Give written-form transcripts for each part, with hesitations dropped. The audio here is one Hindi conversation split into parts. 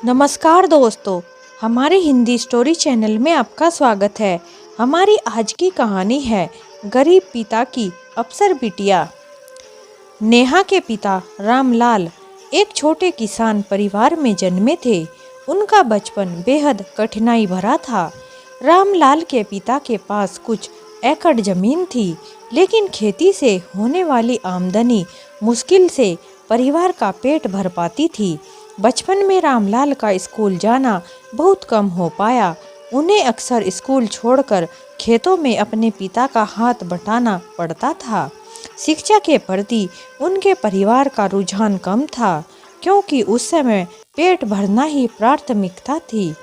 नमस्कार दोस्तों, हमारे हिंदी स्टोरी चैनल में आपका स्वागत है। हमारी आज की कहानी है गरीब पिता की अफसर बिटिया। नेहा के पिता रामलाल एक छोटे किसान परिवार में जन्मे थे। उनका बचपन बेहद कठिनाई भरा था। रामलाल के पिता के पास कुछ एकड़ जमीन थी, लेकिन खेती से होने वाली आमदनी मुश्किल से परिवार का पेट भर पाती थी। बचपन में रामलाल का स्कूल जाना बहुत कम हो पाया। उन्हें अक्सर स्कूल छोड़कर खेतों में अपने पिता का हाथ बटाना पड़ता था। शिक्षा के प्रति उनके परिवार का रुझान कम था, क्योंकि उस समय पेट भरना ही प्राथमिकता थी।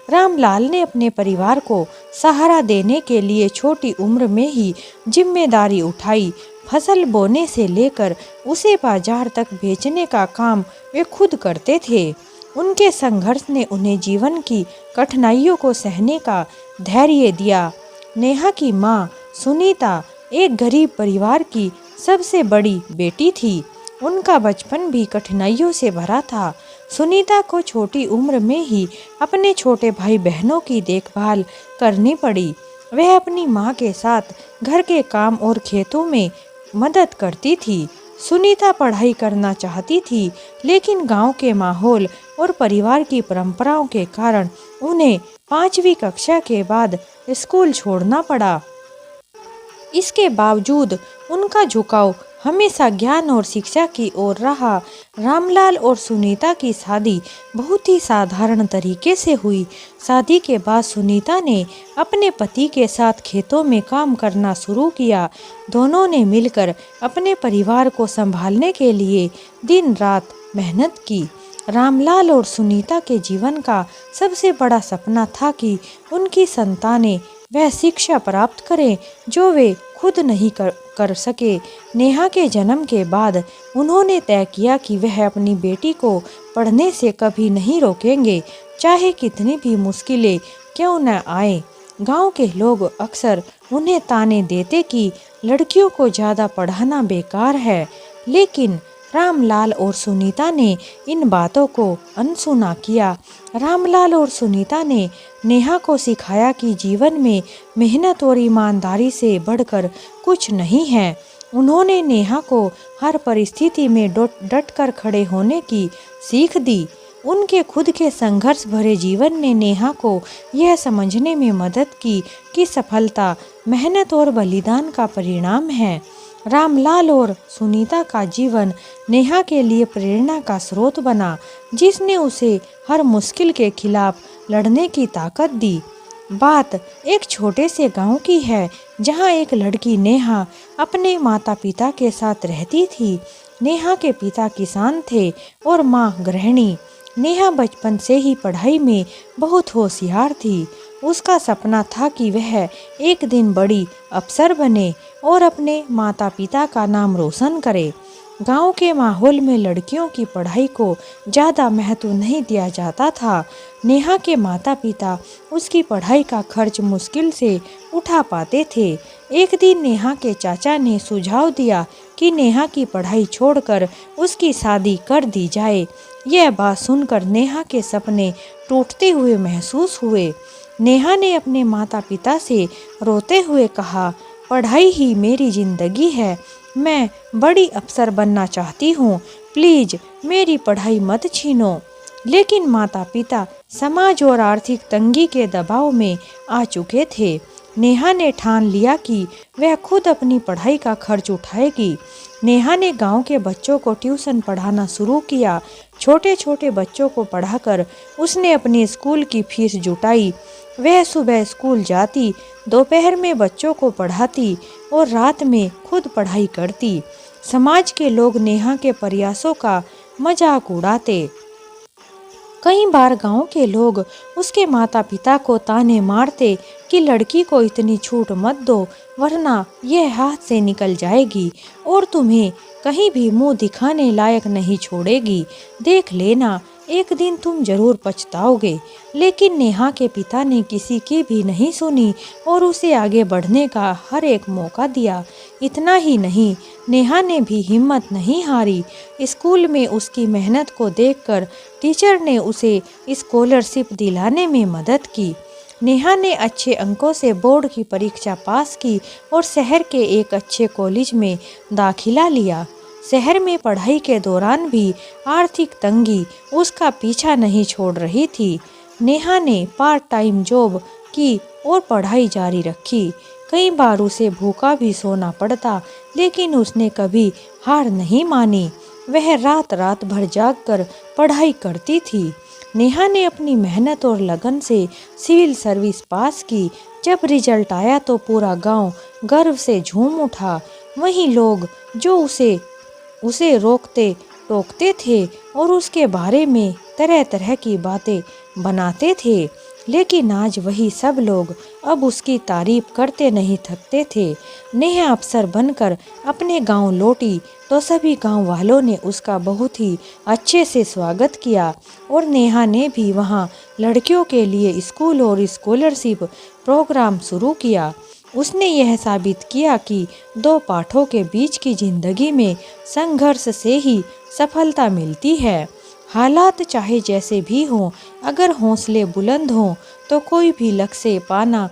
रामलाल ने अपने परिवार को सहारा देने के लिए छोटी उम्र में ही जिम्मेदारी उठाई। फसल बोने से लेकर उसे बाजार तक बेचने का काम वे खुद करते थे। उनके संघर्ष ने उन्हें जीवन की कठिनाइयों को सहने का धैर्य दिया। नेहा की मां सुनीता एक गरीब परिवार की सबसे बड़ी बेटी थी। उनका बचपन भी कठिनाइयों से भरा था। सुनीता को छोटी उम्र में ही अपने छोटे भाई बहनों की देखभाल करनी पड़ी। वह अपनी मां के साथ घर के काम और खेतों में मदद करती थी। सुनीता पढ़ाई करना चाहती थी, लेकिन गांव के माहौल और परिवार की परंपराओं के कारण उन्हें 5वीं कक्षा के बाद स्कूल छोड़ना पड़ा। इसके बावजूद उनका झुकाव हमेशा ज्ञान और शिक्षा की ओर रहा। रामलाल और सुनीता की शादी बहुत ही साधारण तरीके से हुई। शादी के बाद सुनीता ने अपने पति के साथ खेतों में काम करना शुरू किया। दोनों ने मिलकर अपने परिवार को संभालने के लिए दिन रात मेहनत की। रामलाल और सुनीता के जीवन का सबसे बड़ा सपना था कि उनकी संतानें वह शिक्षा प्राप्त करें जो वे खुद नहीं कर सके। नेहा के जन्म के बाद उन्होंने तय किया कि वह अपनी बेटी को पढ़ने से कभी नहीं रोकेंगे, चाहे कितनी भी मुश्किलें क्यों न आए। गांव के लोग अक्सर उन्हें ताने देते कि लड़कियों को ज़्यादा पढ़ाना बेकार है, लेकिन रामलाल और सुनीता ने इन बातों को अनसुना किया। रामलाल और सुनीता ने नेहा को सिखाया कि जीवन में मेहनत और ईमानदारी से बढ़कर कुछ नहीं है। उन्होंने नेहा को हर परिस्थिति में डट कर खड़े होने की सीख दी। उनके खुद के संघर्ष भरे जीवन ने नेहा को यह समझने में मदद की कि सफलता मेहनत और बलिदान का परिणाम है। रामलाल और सुनीता का जीवन नेहा के लिए प्रेरणा का स्रोत बना, जिसने उसे हर मुश्किल के खिलाफ लड़ने की ताकत दी। बात एक छोटे से गांव की है, जहां एक लड़की नेहा अपने माता पिता के साथ रहती थी। नेहा के पिता किसान थे और मां गृहिणी। नेहा बचपन से ही पढ़ाई में बहुत होशियार थी। उसका सपना था कि वह एक दिन बड़ी अफसर बने और अपने माता पिता का नाम रोशन करे। गांव के माहौल में लड़कियों की पढ़ाई को ज़्यादा महत्व नहीं दिया जाता था। नेहा के माता पिता उसकी पढ़ाई का खर्च मुश्किल से उठा पाते थे। एक दिन नेहा के चाचा ने सुझाव दिया कि नेहा की पढ़ाई छोड़कर उसकी शादी कर दी जाए। यह बात सुनकर नेहा के सपने टूटते हुए महसूस हुए। नेहा ने अपने माता पिता से रोते हुए कहा, पढ़ाई ही मेरी जिंदगी है, मैं बड़ी अफसर बनना चाहती हूँ, प्लीज मेरी पढ़ाई मत छीनो। लेकिन माता पिता समाज और आर्थिक तंगी के दबाव में आ चुके थे। नेहा ने ठान लिया कि वह खुद अपनी पढ़ाई का खर्च उठाएगी। नेहा ने गांव के बच्चों को ट्यूशन पढ़ाना शुरू किया। छोटे छोटे बच्चों को पढ़ाकर उसने अपने स्कूल की फीस जुटाई। वह सुबह स्कूल जाती, दोपहर में बच्चों को पढ़ाती और रात में खुद पढ़ाई करती। समाज के लोग नेहा के प्रयासों का मजाक उड़ाते। कई बार गांव के लोग उसके माता पिता को ताने मारते कि लड़की को इतनी छूट मत दो, वरना यह हाथ से निकल जाएगी और तुम्हें कहीं भी मुंह दिखाने लायक नहीं छोड़ेगी। देख लेना, एक दिन तुम जरूर पछताओगे। लेकिन नेहा के पिता ने किसी की भी नहीं सुनी और उसे आगे बढ़ने का हर एक मौका दिया। इतना ही नहीं, नेहा ने भी हिम्मत नहीं हारी। स्कूल में उसकी मेहनत को देखकर टीचर ने उसे स्कॉलरशिप दिलाने में मदद की। नेहा ने अच्छे अंकों से बोर्ड की परीक्षा पास की और शहर के एक अच्छे कॉलेज में दाखिला लिया। शहर में पढ़ाई के दौरान भी आर्थिक तंगी उसका पीछा नहीं छोड़ रही थी। नेहा ने पार्ट टाइम जॉब की और पढ़ाई जारी रखी। कई बार उसे भूखा भी सोना पड़ता, लेकिन उसने कभी हार नहीं मानी। वह रात रात भर जागकर पढ़ाई करती थी। नेहा ने अपनी मेहनत और लगन से सिविल सर्विस पास की। जब रिजल्ट आया तो पूरा गांव गर्व से झूम उठा। वहीं लोग जो उसे रोकते टोकते थे और उसके बारे में तरह तरह की बातें बनाते थे, लेकिन आज वही सब लोग अब उसकी तारीफ करते नहीं थकते थे। नेहा अफसर बनकर अपने गांव लौटी तो सभी गांव वालों ने उसका बहुत ही अच्छे से स्वागत किया और नेहा ने भी वहां लड़कियों के लिए स्कूल और स्कॉलरशिप प्रोग्राम शुरू किया। उसने यह साबित किया कि दो पाठों के बीच की जिंदगी में संघर्ष से ही सफलता मिलती है। हालात चाहे जैसे भी हों, अगर हौसले बुलंद हों तो कोई भी लक्ष्य पाना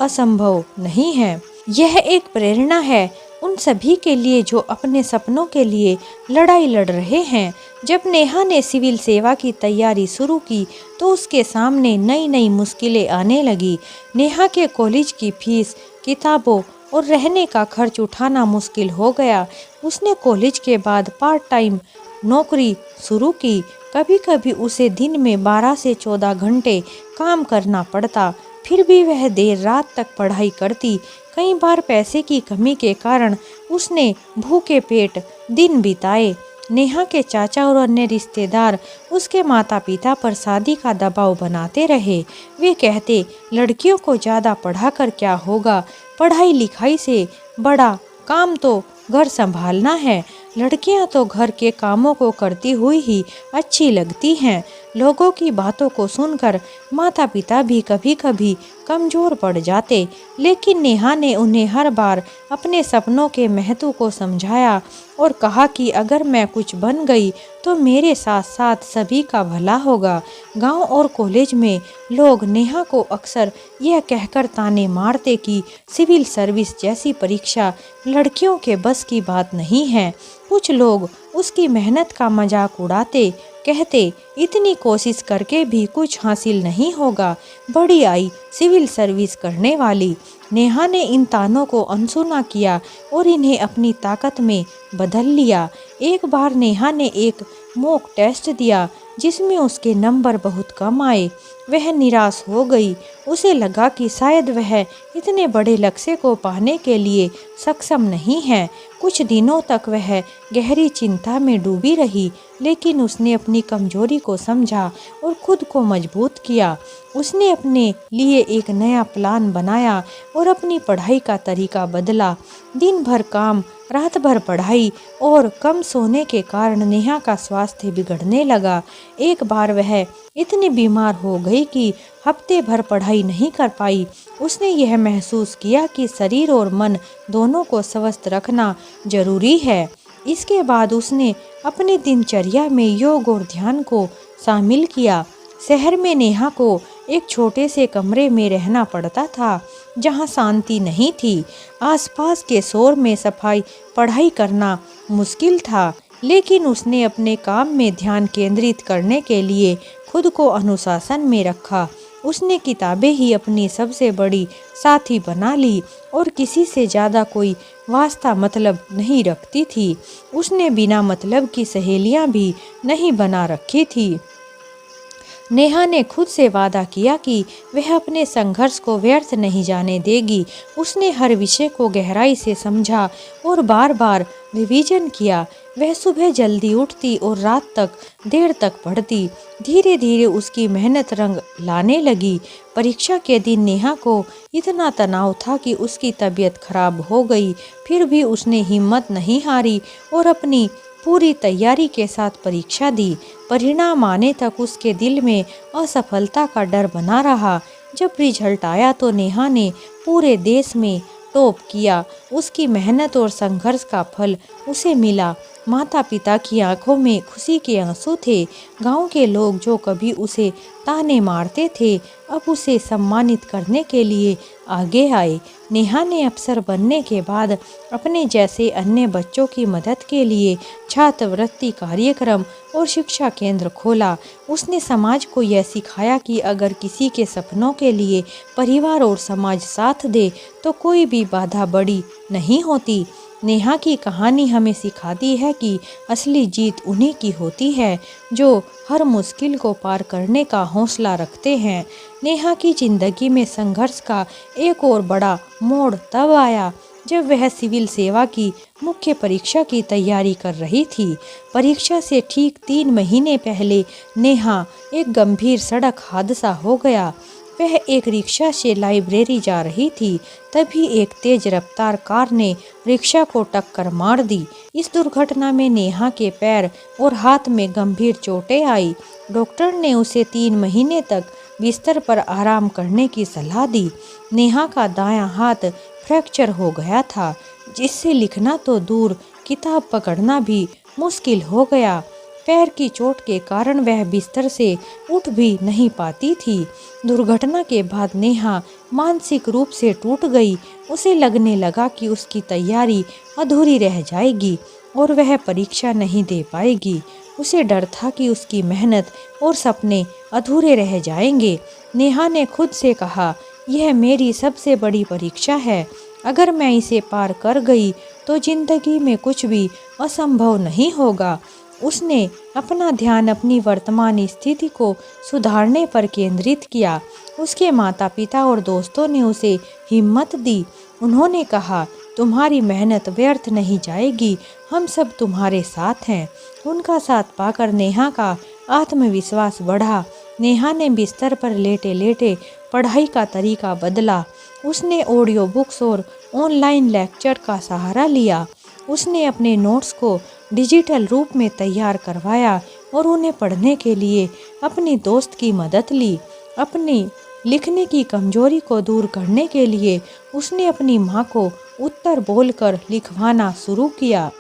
असंभव नहीं है। यह एक प्रेरणा है उन सभी के लिए जो अपने सपनों के लिए लड़ाई लड़ रहे हैं। जब नेहा ने सिविल सेवा की तैयारी शुरू की तो उसके सामने नई नई मुश्किलें आने लगी। नेहा के कॉलेज की फीस, किताबों और रहने का खर्च उठाना मुश्किल हो गया। उसने कॉलेज के बाद पार्ट टाइम नौकरी शुरू की। कभी कभी उसे दिन में 12 से 14 घंटे काम करना पड़ता, फिर भी वह देर रात तक पढ़ाई करती। कई बार पैसे की कमी के कारण उसने भूखे पेट दिन बिताए। नेहा के चाचा और अन्य रिश्तेदार उसके माता पिता पर शादी का दबाव बनाते रहे। वे कहते, लड़कियों को ज़्यादा पढ़ाकर क्या होगा, पढ़ाई लिखाई से बड़ा काम तो घर संभालना है। लड़कियां तो घर के कामों को करती हुई ही अच्छी लगती हैं। लोगों की बातों को सुनकर माता पिता भी कभी कभी कमज़ोर पड़ जाते, लेकिन नेहा ने उन्हें हर बार अपने सपनों के महत्व को समझाया और कहा कि अगर मैं कुछ बन गई तो मेरे साथ साथ सभी का भला होगा। गांव और कॉलेज में लोग नेहा को अक्सर यह कहकर ताने मारते कि सिविल सर्विस जैसी परीक्षा लड़कियों के बस की बात नहीं है। कुछ लोग उसकी मेहनत का मजाक उड़ाते, कहते इतनी कोशिश करके भी कुछ हासिल नहीं होगा, बड़ी आई सिविल सर्विस करने वाली। नेहा ने इन तानों को अनसुना किया और इन्हें अपनी ताकत में बदल लिया। एक बार नेहा ने एक मॉक टेस्ट दिया जिसमें उसके नंबर बहुत कम आए। वह निराश हो गई। उसे लगा कि शायद वह इतने बड़े लक्ष्य को पाने के लिए सक्षम नहीं है। कुछ दिनों तक वह गहरी चिंता में डूबी रही, लेकिन उसने अपनी कमजोरी को समझा और खुद को मजबूत किया। उसने अपने लिए एक नया प्लान बनाया और अपनी पढ़ाई का तरीका बदला। दिन भर काम, रात भर पढ़ाई और कम सोने के कारण नेहा का स्वास्थ्य बिगड़ने लगा। एक बार वह इतनी बीमार हो गई कि हफ्ते भर पढ़ाई नहीं कर पाई। उसने यह महसूस किया कि शरीर और मन दोनों को स्वस्थ रखना जरूरी है। इसके बाद उसने अपनी दिनचर्या में योग और ध्यान को शामिल किया। शहर में नेहा को एक छोटे से कमरे में रहना पड़ता था जहां शांति नहीं थी। आसपास के शोर में सफाई पढ़ाई करना मुश्किल था, लेकिन उसने अपने काम में ध्यान केंद्रित करने के लिए खुद को अनुशासन में रखा। उसने किताबें ही अपनी सबसे बड़ी साथी बना ली और किसी से ज़्यादा कोई वास्ता मतलब नहीं रखती थी। उसने बिना मतलब की सहेलियां भी नहीं बना रखी थी। नेहा ने खुद से वादा किया कि वह अपने संघर्ष को व्यर्थ नहीं जाने देगी। उसने हर विषय को गहराई से समझा और बार बार रिवीजन किया। वह सुबह जल्दी उठती और रात तक देर तक पढ़ती। धीरे धीरे उसकी मेहनत रंग लाने लगी। परीक्षा के दिन नेहा को इतना तनाव था कि उसकी तबीयत खराब हो गई। फिर भी उसने हिम्मत नहीं हारी और अपनी पूरी तैयारी के साथ परीक्षा दी। परिणाम आने तक उसके दिल में असफलता का डर बना रहा। जब रिजल्ट आया तो नेहा ने पूरे देश में टॉप किया। उसकी मेहनत और संघर्ष का फल उसे मिला। माता पिता की आंखों में खुशी के आंसू थे। गांव के लोग जो कभी उसे ताने मारते थे, अब उसे सम्मानित करने के लिए आगे आए। नेहा ने अफसर बनने के बाद अपने जैसे अन्य बच्चों की मदद के लिए छात्रवृत्ति कार्यक्रम और शिक्षा केंद्र खोला। उसने समाज को यह सिखाया कि अगर किसी के सपनों के लिए परिवार और समाज साथ दे तो कोई भी बाधा बड़ी नहीं होती। नेहा की कहानी हमें सिखाती है कि असली जीत उन्हीं की होती है जो हर मुश्किल को पार करने का हौसला रखते हैं। नेहा की जिंदगी में संघर्ष का एक और बड़ा मोड़ तब आया जब वह सिविल सेवा की मुख्य परीक्षा की तैयारी कर रही थी। परीक्षा से ठीक 3 महीने पहले नेहा एक गंभीर सड़क हादसा हो गया। वह एक रिक्शा से लाइब्रेरी जा रही थी, तभी एक तेज रफ्तार कार ने रिक्शा को टक्कर मार दी। इस दुर्घटना में नेहा के पैर और हाथ में गंभीर चोटें आई। डॉक्टर ने उसे 3 महीने तक बिस्तर पर आराम करने की सलाह दी। नेहा का दायां हाथ फ्रैक्चर हो गया था, जिससे लिखना तो दूर किताब पकड़ना भी मुश्किल हो गया। पैर की चोट के कारण वह बिस्तर से उठ भी नहीं पाती थी। दुर्घटना के बाद नेहा मानसिक रूप से टूट गई। उसे लगने लगा कि उसकी तैयारी अधूरी रह जाएगी और वह परीक्षा नहीं दे पाएगी। उसे डर था कि उसकी मेहनत और सपने अधूरे रह जाएंगे। नेहा ने खुद से कहा, यह मेरी सबसे बड़ी परीक्षा है। अगर मैं इसे पार कर गई तो जिंदगी में कुछ भी असंभव नहीं होगा। उसने अपना ध्यान अपनी वर्तमान स्थिति को सुधारने पर केंद्रित किया। उसके माता पिता और दोस्तों ने उसे हिम्मत दी। उन्होंने कहा, तुम्हारी मेहनत व्यर्थ नहीं जाएगी, हम सब तुम्हारे साथ हैं। उनका साथ पाकर नेहा का आत्मविश्वास बढ़ा। नेहा ने बिस्तर पर लेटे लेटे पढ़ाई का तरीका बदला। उसने ऑडियो बुक्स और ऑनलाइन लेक्चर का सहारा लिया। उसने अपने नोट्स को डिजिटल रूप में तैयार करवाया और उन्हें पढ़ने के लिए अपनी दोस्त की मदद ली। अपनी लिखने की कमजोरी को दूर करने के लिए उसने अपनी माँ को उत्तर बोलकर लिखवाना शुरू किया।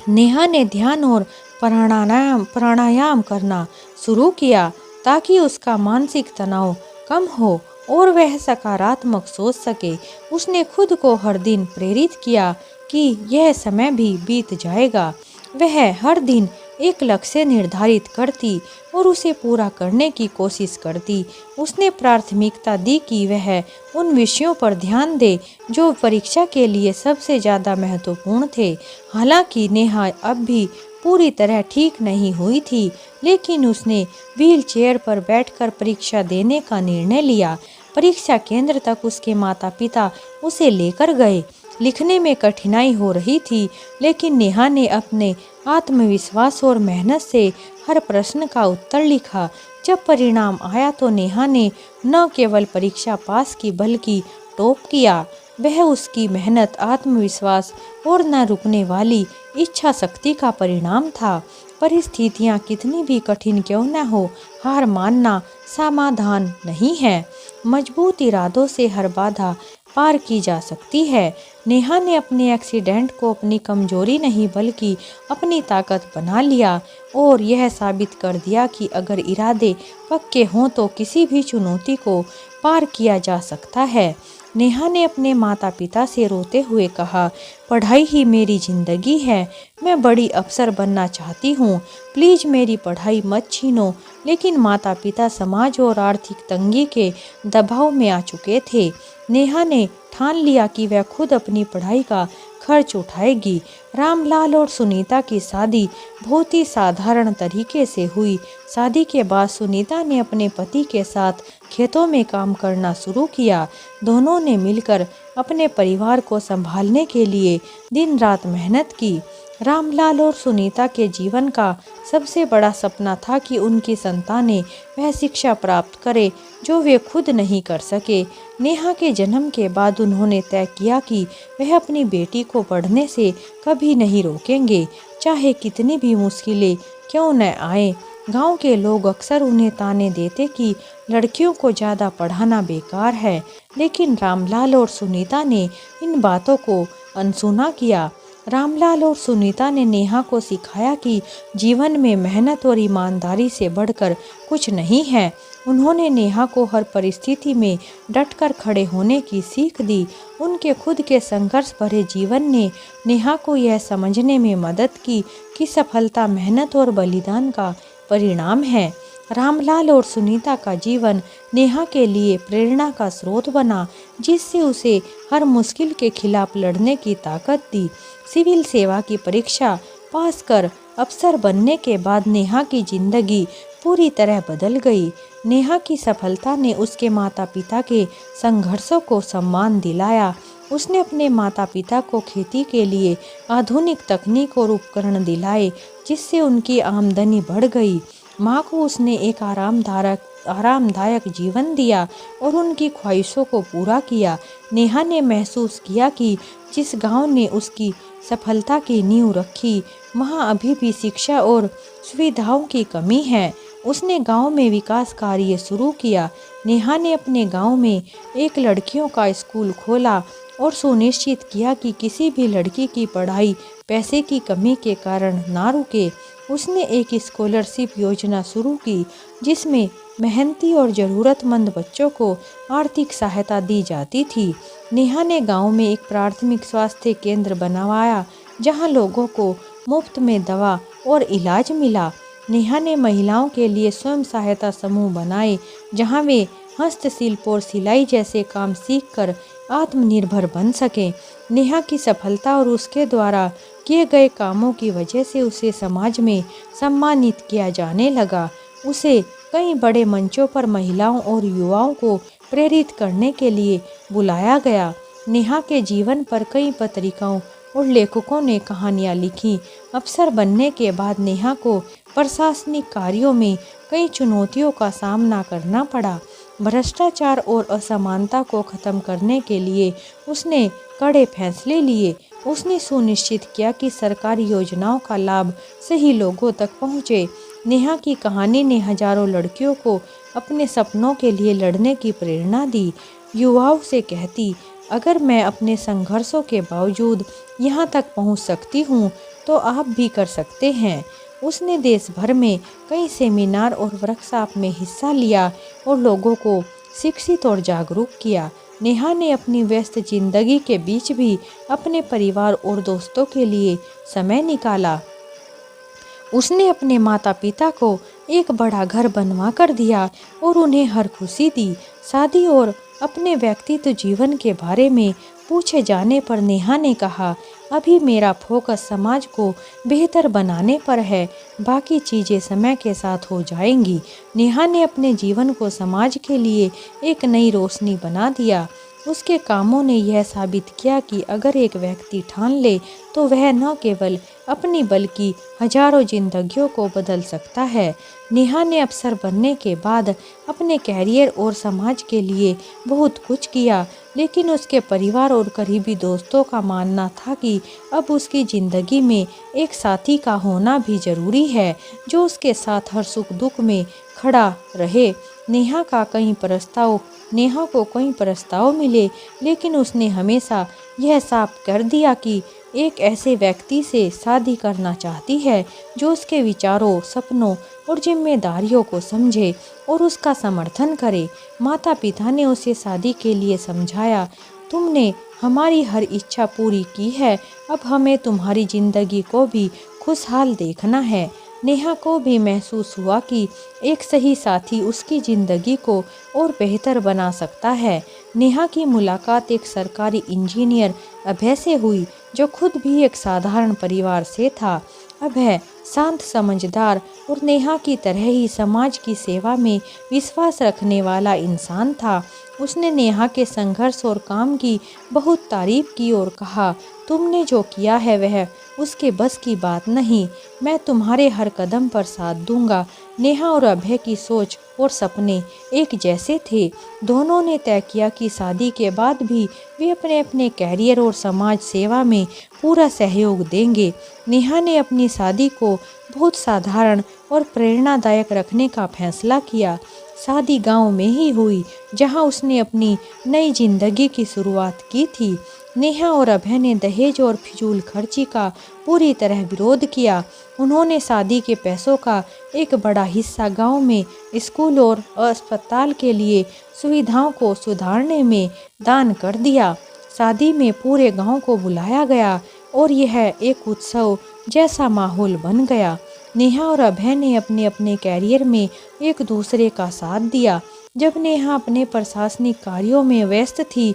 नेहा ने ध्यान और प्राणायाम करना शुरू किया ताकि उसका मानसिक तनाव कम हो और वह सकारात्मक सोच सके। उसने खुद को हर दिन प्रेरित किया कि यह समय भी बीत जाएगा। वह हर दिन एक लक्ष्य निर्धारित करती और उसे पूरा करने की कोशिश करती। उसने प्राथमिकता दी कि वह उन विषयों पर ध्यान दे जो परीक्षा के लिए सबसे ज़्यादा महत्वपूर्ण थे। हालांकि नेहा अब भी पूरी तरह ठीक नहीं हुई थी, लेकिन उसने व्हील चेयर पर बैठकर परीक्षा देने का निर्णय लिया। परीक्षा केंद्र तक उसके माता पिता उसे लेकर गए। लिखने में कठिनाई हो रही थी, लेकिन नेहा ने अपने आत्मविश्वास और मेहनत से हर प्रश्न का उत्तर लिखा। जब परिणाम आया तो नेहा ने न केवल परीक्षा पास की बल्कि टॉप किया। वह उसकी मेहनत, आत्मविश्वास और न रुकने वाली इच्छा शक्ति का परिणाम था। परिस्थितियाँ कितनी भी कठिन क्यों न हो, हार मानना समाधान नहीं है। मजबूत इरादों से हर बाधा पार की जा सकती है। नेहा ने अपने एक्सीडेंट को अपनी कमजोरी नहीं बल्कि अपनी ताकत बना लिया और यह साबित कर दिया कि अगर इरादे पक्के हों तो किसी भी चुनौती को पार किया जा सकता है। नेहा ने अपने माता पिता से रोते हुए कहा, पढ़ाई ही मेरी ज़िंदगी है। मैं बड़ी अफसर बनना चाहती हूँ। प्लीज़ मेरी पढ़ाई मत छीनो। लेकिन माता पिता समाज और आर्थिक तंगी के दबाव में आ चुके थे। नेहा ने ठान लिया कि वह खुद अपनी पढ़ाई का खर्च उठाएगी। रामलाल और सुनीता की शादी बहुत ही साधारण तरीके से हुई। शादी के बाद सुनीता ने अपने पति के साथ खेतों में काम करना शुरू किया। दोनों ने मिलकर अपने परिवार को संभालने के लिए दिन रात मेहनत की। रामलाल और सुनीता के जीवन का सबसे बड़ा सपना था कि उनकी संतानें वह शिक्षा प्राप्त करे जो वे खुद नहीं कर सके। नेहा के जन्म के बाद उन्होंने तय किया कि वह अपनी बेटी को पढ़ने से कभी नहीं रोकेंगे। चाहे कितनी भी मुश्किलें क्यों न आए। गांव के लोग अक्सर उन्हें ताने देते कि लड़कियों को ज़्यादा पढ़ाना बेकार है, लेकिन रामलाल और सुनीता ने इन बातों को अनसुना किया। रामलाल और सुनीता ने नेहा को सिखाया कि जीवन में मेहनत और ईमानदारी से बढ़कर कुछ नहीं है। उन्होंने नेहा को हर परिस्थिति में डटकर खड़े होने की सीख दी। उनके खुद के संघर्ष भरे जीवन ने नेहा को यह समझने में मदद की कि सफलता मेहनत और बलिदान का परिणाम है। रामलाल और सुनीता का जीवन नेहा के लिए प्रेरणा का स्रोत बना, जिससे उसे हर मुश्किल के खिलाफ लड़ने की ताकत दी। सिविल सेवा की परीक्षा पास कर अफसर बनने के बाद नेहा की जिंदगी पूरी तरह बदल गई। नेहा की सफलता ने उसके माता पिता के संघर्षों को सम्मान दिलाया। उसने अपने माता पिता को खेती के लिए आधुनिक तकनीक और उपकरण दिलाए, जिससे उनकी आमदनी बढ़ गई। माँ को उसने एक आरामदायक जीवन दिया और उनकी ख्वाहिशों को पूरा किया। नेहा ने महसूस किया कि जिस गांव ने उसकी सफलता की नींव रखी, वहाँ अभी भी शिक्षा और सुविधाओं की कमी है। उसने गांव में विकास कार्य शुरू किया। नेहा ने अपने गांव में एक लड़कियों का स्कूल खोला और सुनिश्चित किया कि किसी भी लड़की की पढ़ाई पैसे की कमी के कारण ना रुके। उसने एक स्कॉलरशिप योजना शुरू की, जिसमें मेहनती और ज़रूरतमंद बच्चों को आर्थिक सहायता दी जाती थी। नेहा ने गांव में एक प्राथमिक स्वास्थ्य केंद्र बनवाया, जहां लोगों को मुफ्त में दवा और इलाज मिला। नेहा ने महिलाओं के लिए स्वयं सहायता समूह बनाए, जहां वे हस्तशिल्प और सिलाई जैसे काम सीखकर आत्मनिर्भर बन सकें। नेहा की सफलता और उसके द्वारा किए गए कामों की वजह से उसे समाज में सम्मानित किया जाने लगा। उसे कई बड़े मंचों पर महिलाओं और युवाओं को प्रेरित करने के लिए बुलाया गया। नेहा के जीवन पर कई पत्रिकाओं और लेखकों ने कहानियाँ लिखी। अफसर बनने के बाद नेहा को प्रशासनिक कार्यों में कई चुनौतियों का सामना करना पड़ा। भ्रष्टाचार और असमानता को खत्म करने के लिए उसने कड़े फैसले लिए। उसने सुनिश्चित किया कि सरकारी योजनाओं का लाभ सही लोगों तक पहुंचे। नेहा की कहानी ने हजारों लड़कियों को अपने सपनों के लिए लड़ने की प्रेरणा दी। युवाओं से कहती, अगर मैं अपने संघर्षों के बावजूद यहाँ तक पहुँच सकती हूँ, तो आप भी कर सकते हैं। उसने देश भर में कई सेमिनार और वर्कशॉप में हिस्सा लिया और लोगों को शिक्षित और जागरूक किया। नेहा ने अपनी व्यस्त जिंदगी के बीच भी अपने परिवार और दोस्तों के लिए समय निकाला। उसने अपने माता पिता को एक बड़ा घर बनवा कर दिया और उन्हें हर खुशी दी। शादी और अपने व्यक्तित्व जीवन के बारे में पूछे जाने पर नेहा ने कहा, अभी मेरा फोकस समाज को बेहतर बनाने पर है, बाकी चीज़ें समय के साथ हो जाएंगी। नेहा ने अपने जीवन को समाज के लिए एक नई रोशनी बना दिया। उसके कामों ने यह साबित किया कि अगर एक व्यक्ति ठान ले तो वह न केवल अपनी बल्कि हजारों जिंदगियों को बदल सकता है। नेहा ने अफसर बनने के बाद अपने कैरियर और समाज के लिए बहुत कुछ किया, लेकिन उसके परिवार और करीबी दोस्तों का मानना था कि अब उसकी ज़िंदगी में एक साथी का होना भी ज़रूरी है, जो उसके साथ हर सुख दुख में खड़ा रहे। नेहा को कई प्रस्ताव मिले, लेकिन उसने हमेशा यह साफ कर दिया कि एक ऐसे व्यक्ति से शादी करना चाहती है जो उसके विचारों, सपनों और जिम्मेदारियों को समझे और उसका समर्थन करे। माता पिता ने उसे शादी के लिए समझाया, तुमने हमारी हर इच्छा पूरी की है, अब हमें तुम्हारी जिंदगी को भी खुशहाल देखना है। नेहा को भी महसूस हुआ कि एक सही साथी उसकी ज़िंदगी को और बेहतर बना सकता है। नेहा की मुलाकात एक सरकारी इंजीनियर अभय से हुई, जो खुद भी एक साधारण परिवार से था। अभय शांत, समझदार और नेहा की तरह ही समाज की सेवा में विश्वास रखने वाला इंसान था। उसने नेहा के संघर्ष और काम की बहुत तारीफ की और कहा, तुमने जो किया है वह उसके बस की बात नहीं। मैं तुम्हारे हर कदम पर साथ दूंगा। नेहा और अभय की सोच और सपने एक जैसे थे। दोनों ने तय किया कि शादी के बाद भी वे अपने अपने कैरियर और समाज सेवा में पूरा सहयोग देंगे। नेहा ने अपनी शादी को बहुत साधारण और प्रेरणादायक रखने का फैसला किया। शादी गांव में ही हुई, जहां उसने अपनी नई जिंदगी की शुरुआत की थी। नेहा और अभय ने दहेज और फिजूल खर्ची का पूरी तरह विरोध किया। उन्होंने शादी के पैसों का एक बड़ा हिस्सा गांव में स्कूल और अस्पताल के लिए सुविधाओं को सुधारने में दान कर दिया। शादी में पूरे गांव को बुलाया गया और यह एक उत्सव जैसा माहौल बन गया। नेहा और अभय ने अपने अपने कैरियर में एक दूसरे का साथ दिया। जब नेहा अपने प्रशासनिक कार्यों में व्यस्त थी,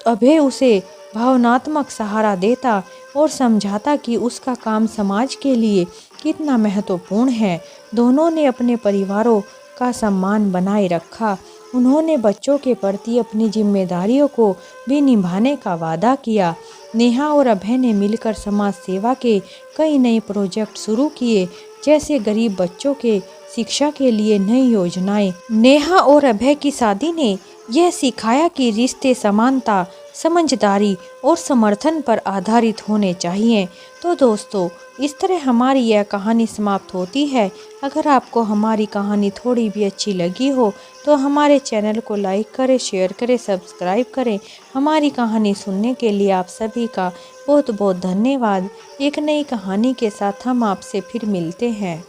अभय उसे भावनात्मक सहारा देता और समझाता कि उसका काम समाज के लिए कितना महत्वपूर्ण है। दोनों ने अपने परिवारों का सम्मान बनाए रखा। उन्होंने बच्चों के प्रति अपनी जिम्मेदारियों को भी निभाने का वादा किया। नेहा और अभय ने मिलकर समाज सेवा के कई नए प्रोजेक्ट शुरू किए, जैसे गरीब बच्चों के शिक्षा के लिए नई योजनाएं। नेहा और अभय की शादी ने यह सिखाया कि रिश्ते समानता, समझदारी और समर्थन पर आधारित होने चाहिए। तो दोस्तों, इस तरह हमारी यह कहानी समाप्त होती है। अगर आपको हमारी कहानी थोड़ी भी अच्छी लगी हो तो हमारे चैनल को लाइक करें, शेयर करें, सब्सक्राइब करें। हमारी कहानी सुनने के लिए आप सभी का बहुत बहुत धन्यवाद। एक नई कहानी के साथ हम आपसे फिर मिलते हैं।